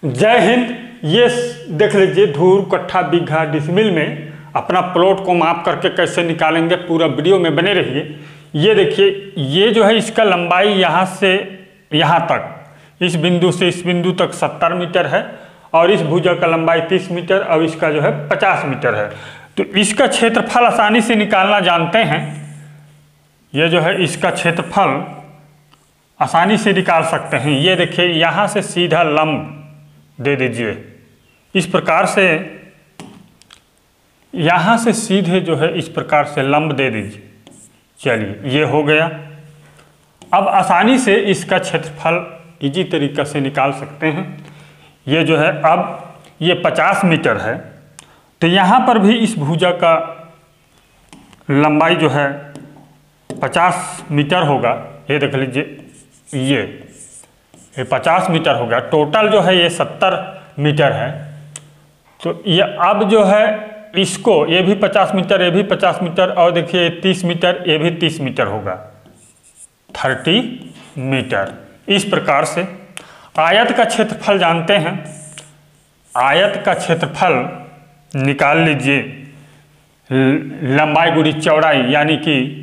जय हिंद। ये देख लीजिए धूर कट्ठा बीघा डिसमिल में अपना प्लॉट को माप करके कैसे निकालेंगे, पूरा वीडियो में बने रहिए। ये देखिए, ये जो है इसका लंबाई यहाँ से यहाँ तक, इस बिंदु से इस बिंदु तक 70 मीटर है और इस भुजा का लंबाई 30 मीटर और इसका जो है 50 मीटर है। तो इसका क्षेत्रफल आसानी से निकालना जानते हैं। ये जो है इसका क्षेत्रफल आसानी से निकाल सकते हैं। ये देखिए, यहाँ से सीधा लंब दे दीजिए इस प्रकार से, यहाँ से सीधे जो है इस प्रकार से लंब दे दीजिए। चलिए, ये हो गया। अब आसानी से इसका क्षेत्रफल इजी तरीक़ा से निकाल सकते हैं। ये जो है, अब ये 50 मीटर है, तो यहाँ पर भी इस भुजा का लंबाई जो है 50 मीटर होगा। ये देख लीजिए, ये 50 मीटर हो गया। टोटल जो है ये 70 मीटर है। तो ये अब जो है इसको, ये भी 50 मीटर, ये भी 50 मीटर और देखिए 30 मीटर, ये भी 30 मीटर होगा, 30 मीटर। इस प्रकार से आयत का क्षेत्रफल जानते हैं। आयत का क्षेत्रफल निकाल लीजिए, लंबाई गुणी चौड़ाई, यानी कि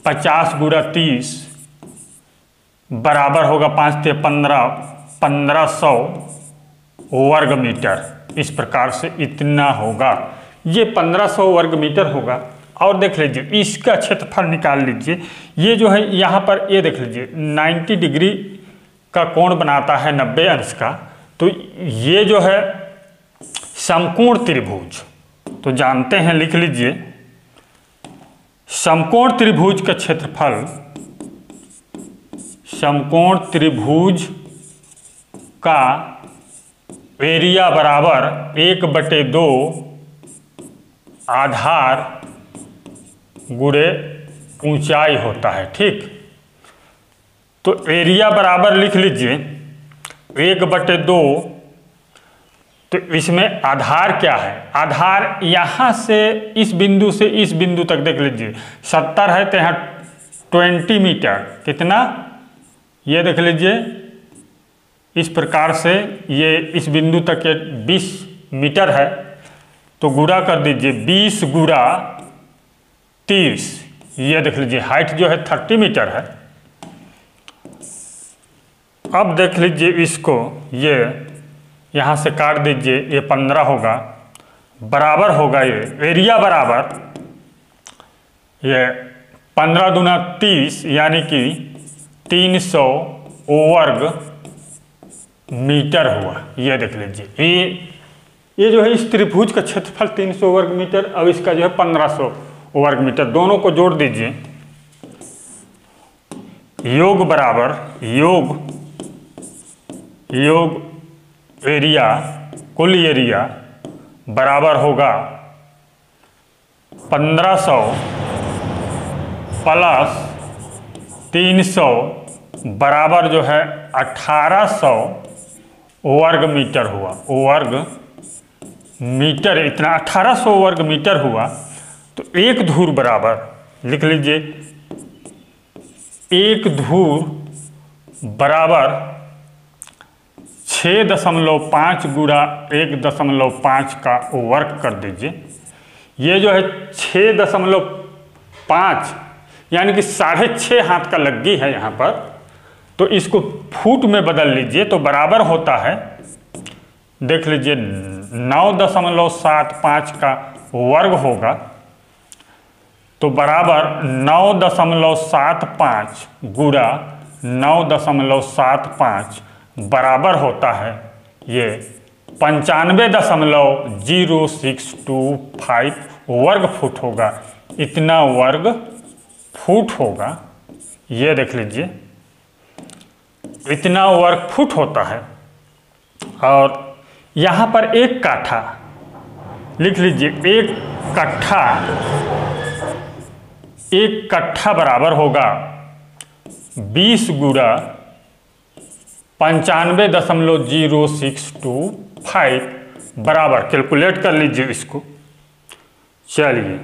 50 गुणा 30 बराबर होगा 5 से 15, 1500 वर्ग मीटर। इस प्रकार से इतना होगा, ये 1500 वर्ग मीटर होगा। और देख लीजिए इसका क्षेत्रफल निकाल लीजिए। ये जो है यहाँ पर, ये देख लीजिए 90 डिग्री का कोण बनाता है, 90 अंश का। तो ये जो है समकोण त्रिभुज, तो जानते हैं, लिख लीजिए समकोण त्रिभुज का क्षेत्रफल, समकोण त्रिभुज का एरिया बराबर 1/2 आधार गुणे ऊंचाई होता है। ठीक, तो एरिया बराबर लिख लीजिए 1/2। तो इसमें आधार क्या है? आधार यहाँ से इस बिंदु से इस बिंदु तक देख लीजिए 70 है, तो यहाँ 20 मीटर। कितना? ये देख लीजिए इस प्रकार से, ये इस बिंदु तक के 20 मीटर है। तो गुणा कर दीजिए 20 गुणा 30। ये देख लीजिए हाइट जो है 30 मीटर है। अब देख लीजिए इसको, ये यहाँ से काट दीजिए, ये 15 होगा, बराबर होगा ये एरिया बराबर, ये 15 दूना 30 यानी कि 300 वर्ग मीटर हुआ। ये देख लीजिए, ये जो है इस त्रिभुज का क्षेत्रफल 300 वर्ग मीटर, अब इसका जो है 1500 वर्ग मीटर। दोनों को जोड़ दीजिए, योग बराबर योग एरिया, कुल एरिया बराबर होगा 1500 प्लस 300 बराबर जो है 1800 वर्ग मीटर हुआ। वर्ग मीटर, इतना 1800 वर्ग मीटर हुआ। तो एक धूर बराबर लिख लीजिए, एक धूर बराबर 6.5 गुणा 1.5 का वर्ग कर दीजिए। ये जो है 6.5 यानी कि 6.5 हाथ का लग्गी है यहाँ पर। तो इसको फुट में बदल लीजिए तो बराबर होता है, देख लीजिए 9.75 का वर्ग होगा। तो बराबर 9.75 गुणा 9.75 बराबर होता है ये 95.0625 वर्ग फुट होगा। इतना वर्ग फुट होगा। ये देख लीजिए इतना वर्ग फुट होता है। और यहाँ पर एक काठा लिख लीजिए, एक कट्ठा बराबर होगा 20 गुणा 95.0625 बराबर, कैलकुलेट कर लीजिए इसको। चलिए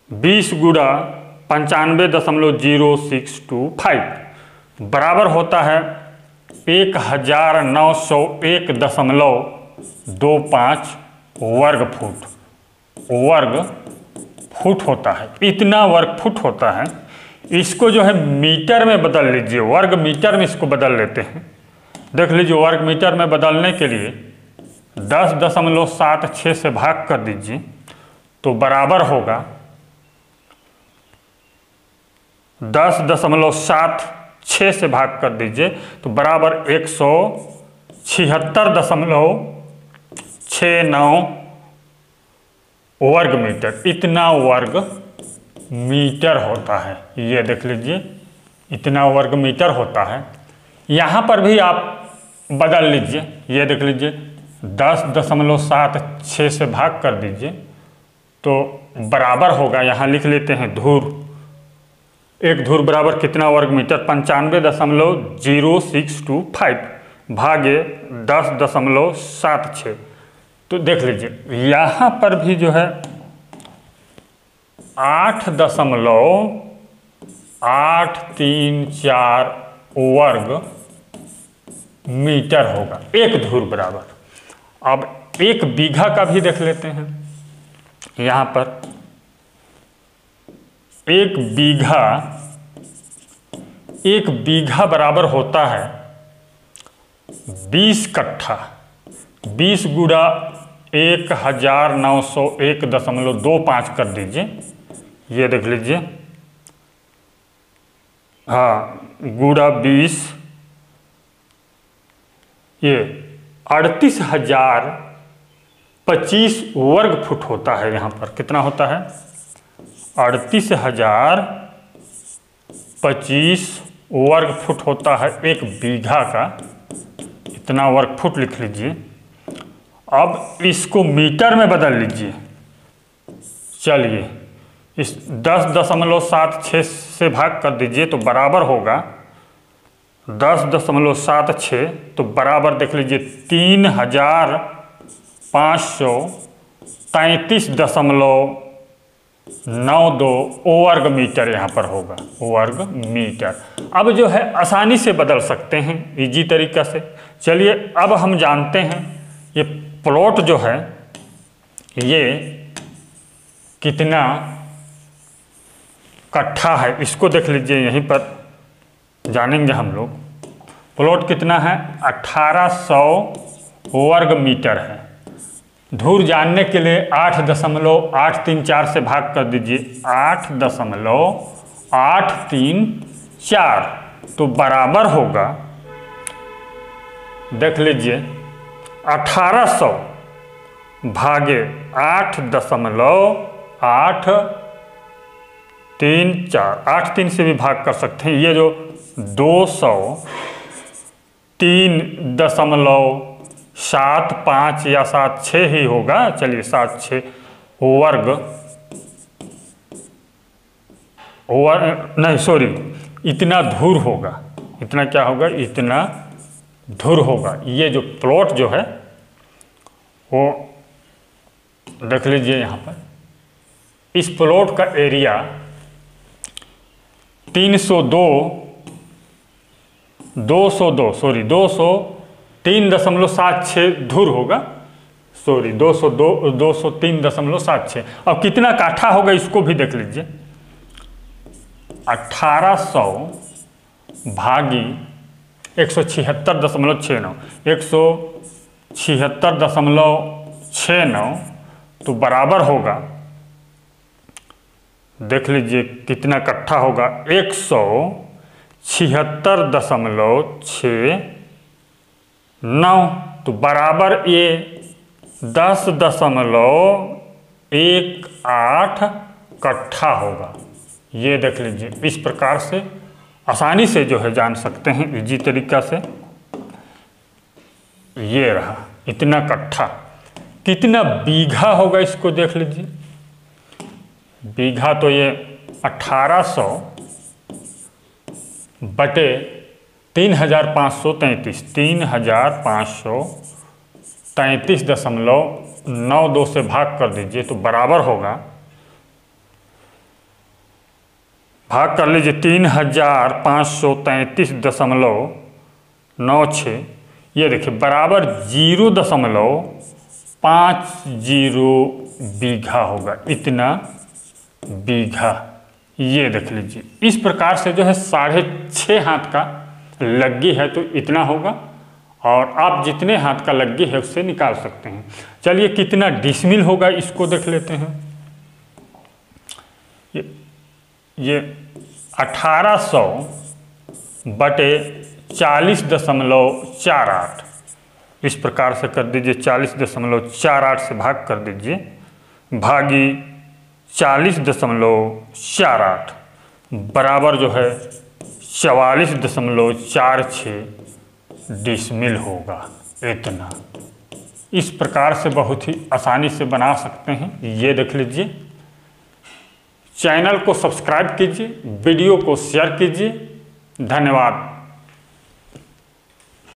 20 गुणा 95.0625 बराबर होता है 1901.25 वर्ग फुट होता है। इतना वर्ग फुट होता है। इसको जो है मीटर में बदल लीजिए, वर्ग मीटर में इसको बदल लेते हैं। देख लीजिए, वर्ग मीटर में बदलने के लिए 10.76 से भाग कर दीजिए तो बराबर होगा 10.76 से भाग कर दीजिए तो बराबर 176.69 वर्ग मीटर। इतना वर्ग मीटर होता है। ये देख लीजिए, इतना वर्ग मीटर होता है। यहाँ पर भी आप बदल लीजिए। ये देख लीजिए, 10.76 से भाग कर दीजिए तो बराबर होगा, यहाँ लिख लेते हैं धूर। एक धूर बराबर कितना वर्ग मीटर? 95.0625 भागे 10.76। तो देख लीजिए, यहाँ पर भी जो है 8.834 वर्ग मीटर होगा एक धूर बराबर। अब एक बीघा का भी देख लेते हैं। यहाँ पर एक बीघा बराबर होता है 20 कट्ठा। 20 गुणा 1901.25 कर दीजिए। ये देख लीजिए, हाँ, गुणा 20, ये 38,025 वर्ग फुट होता है। यहाँ पर कितना होता है? 38,025 वर्ग फुट होता है एक बीघा का। इतना वर्ग फुट लिख लीजिए। अब इसको मीटर में बदल लीजिए। चलिए, इस 10.76 से भाग कर दीजिए तो बराबर होगा 10.76 तो बराबर देख लीजिए 3,533.92 वर्ग मीटर यहाँ पर होगा, वर्ग मीटर। अब जो है आसानी से बदल सकते हैं, इजी तरीका से। चलिए, अब हम जानते हैं ये प्लॉट जो है ये कितना कट्ठा है। इसको देख लीजिए, यहीं पर जानेंगे हम लोग। प्लॉट कितना है? 1800 वर्ग मीटर है। धूर जानने के लिए 8.834 से भाग कर दीजिए। 8.834 तो बराबर होगा, देख लीजिए, 1800 भागे 8.834। 8 से भी भाग कर सकते हैं। ये जो 203.75 या 76 ही होगा। चलिए, 76 वर्ग नहीं, सॉरी, इतना धूर होगा। इतना क्या होगा? इतना धूर होगा। ये जो प्लॉट जो है वो देख लीजिए, यहाँ पर इस प्लॉट का एरिया 203.76 धूर होगा। सॉरी, 203.76। अब कितना काठा होगा इसको भी देख लीजिए। 1800 भागी 176.69, 176.69 तो बराबर होगा, देख लीजिए कितना कट्ठा होगा, 176.69 तो बराबर ये 10.18 कट्ठा होगा। ये देख लीजिए, इस प्रकार से आसानी से जो है जान सकते हैं इजी तरीका से। ये रहा इतना कट्ठा। कितना बीघा होगा इसको देख लीजिए। बीघा तो ये 1800 बटे 3,533, 3,533.92 से भाग कर दीजिए तो बराबर होगा, भाग कर लीजिए 3,533.92 96, ये देखिए बराबर 0.50 बीघा होगा, इतना बीघा। ये देख लीजिए, इस प्रकार से जो है 6.5 हाथ का लग्गी है तो इतना होगा, और आप जितने हाथ का लग्गी है उससे निकाल सकते हैं। चलिए कितना डिसमिल होगा इसको देख लेते हैं। ये 1800 बटे 40.48, इस प्रकार से कर दीजिए। 40.48 से भाग कर दीजिए, भागी 40.48 बराबर जो है 44.46 डिसमिल होगा, इतना। इस प्रकार से बहुत ही आसानी से बना सकते हैं। ये देख लीजिए, चैनल को सब्सक्राइब कीजिए, वीडियो को शेयर कीजिए। धन्यवाद।